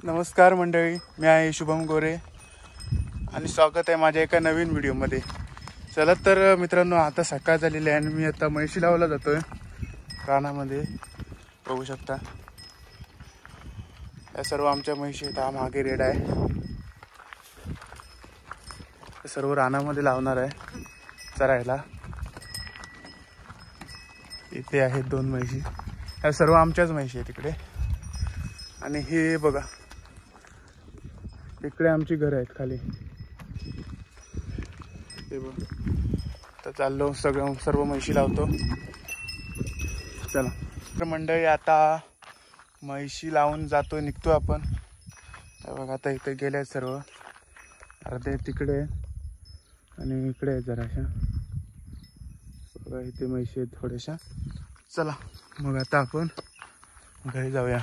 नमस्कार मंडळी, मी आहे शुभम गोरे आणि स्वागत आहे माझ्या एका नवीन व्हिडिओमध्ये. चला तर मित्रांनो, आता सकाळ झालेली आहे आणि मी आता म्हैशी लावला जातोय रानामध्ये. बघू शकता या सर्व आमच्या म्हैशी आहेत. हा मागे रेड आहे, सर्व रानामध्ये लावणार आहे चरायला. इथे आहेत 2 म्हैशी, या सर्व आमच्याच म्हैशी आहेत तिकडे. आणि हे बघा, इकडे आमची घरं आहेत खाली. हे बघ, तर चाललो सर्व म्हैशी लावतो. चला तर मंडळी, आता म्हैशी लावून जातो, निघतो आपण. बघा आता इथे गेले सर्व, अर्धे तिकडे आणि इकडे आहेत जराशा. बघा इथे म्हैशी आहेत थोड्याशा. चला मग आता आपण घरी जाऊया.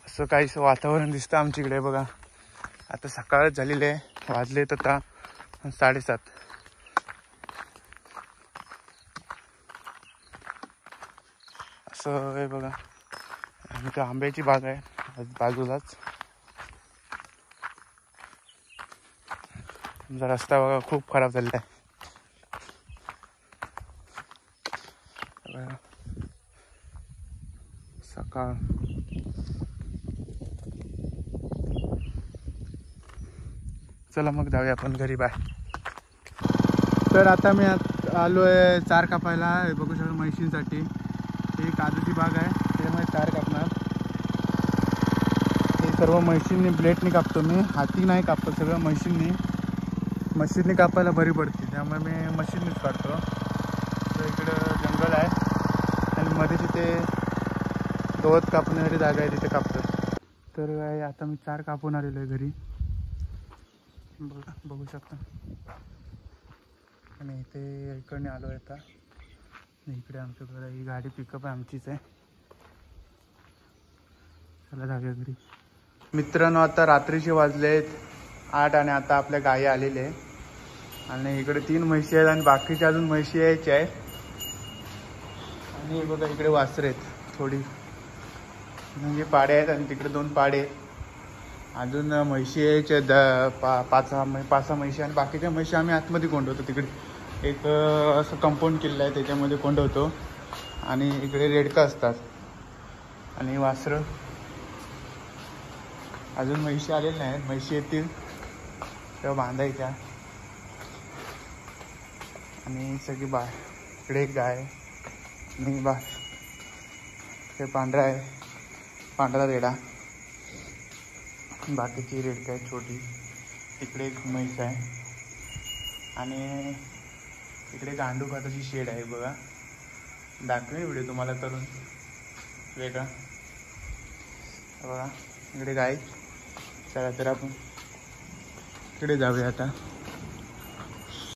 असं काहीच वातावरण दिसतं आमच्याकडे. बघा आता सकाळ झालेली आहे, वाजलेत आता 7:30. असं आहे बघा. इथं आंब्याची बाग आहे बाजूलाच. रस्ता बघा खूप खराब झालेला आहे. सकाळ चला मग जाऊया आपण घरी. बाय. तर आता मी आलो आहे चार कापायला. बघू शकतो म्हैशींसाठी. ही काजूची बाग आहे, त्यामुळे चार कापणार. हे सर्व म्हैशींनी ब्लेडनी कापतो मी, हाती नाही कापतो. सगळं मशीननी कापायला बरी पडते, त्यामुळे मी मशीननीच काढतो. तर इकडं जंगल आहे आणि मध्ये तिथे गवत कापण्यासाठी जागा आहे, तिथे कापतो. तर आता मी 4 कापून आलेलो आहे घरी. बघू शकता. आणि इथे इकडने आलो आहे आता. इकडे आमच्याकडे ही गाडी पिकअप आहे, आमचीच आहे. चला जाऊया घरी. मित्रांनो, आता रात्रीचे वाजलेत 8 आणि आता आपल्या गायी आलेले आहे. आणि इकडे 3 म्हशी आहेत आणि बाकीच्या अजून म्हशी यायच्या आहेत. आणि बघा इकडे वासरे आहेत थोडी, म्हणजे पाडे आहेत आणि तिकडे 2 पाडे आहेत. अजून म्हशी यायच्या 5-6 म्हशी. आणि बाकीच्या म्हशी आम्ही आतमध्ये कोंडवतो. तिकडे एक असं कंपाऊंड केलेलं आहे, त्याच्यामध्ये कोंडवतो. आणि इकडे रेडका असतात आणि वासरं. अजून म्हशी आलेल्या नाहीत, म्हशी येतील तेव्हा बांधायच्या. आणि सगळी इकडे एक गाय आणि हे पांढरा आहे, पांढरा रेडा. बाकीची रेडका आहे छोटी. इकडे एक म्हैस आहे आणि इकडे गांडू खताची शेड आहे. बघा दाखवेन व्हिडिओ तुम्हाला करून वेगळा. बघा इकडे गाय. चला तर आपण इकडे जाऊया आता.